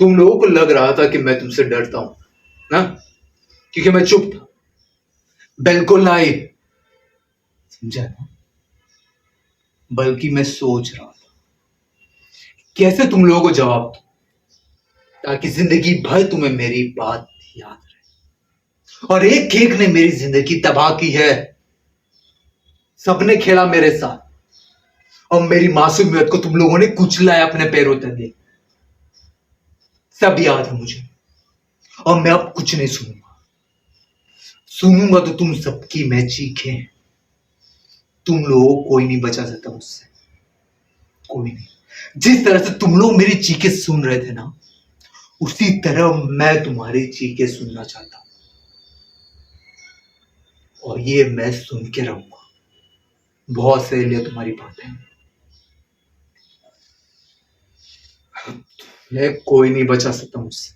तुम लोगों को लग रहा था कि मैं तुमसे डरता हूं ना, क्योंकि मैं चुप था। बिल्कुल नहीं, समझा ना? बल्कि मैं सोच रहा था कैसे तुम लोगों को जवाब दूं, ताकि जिंदगी भर तुम्हें मेरी बात याद रहे। और एक केक ने मेरी जिंदगी तबाह की है। सबने खेला मेरे साथ और मेरी मासूमियत को तुम लोगों ने कुचला है अपने पैरों तले। सब याद है मुझे, और मैं अब कुछ नहीं सुनूंगा। सुनूंगा तो तुम सबकी मैं चीखें। तुम लोगों को कोई नहीं बचा सकता मुझसे, कोई नहीं। जिस तरह से तुम लोग मेरी चीखें सुन रहे थे ना, उसी तरह मैं तुम्हारी चीखें सुनना चाहता हूं, और ये मैं सुन के रहूंगा। बहुत सही है तुम्हारी बातें, कोई नहीं बचा सकता मुझसे।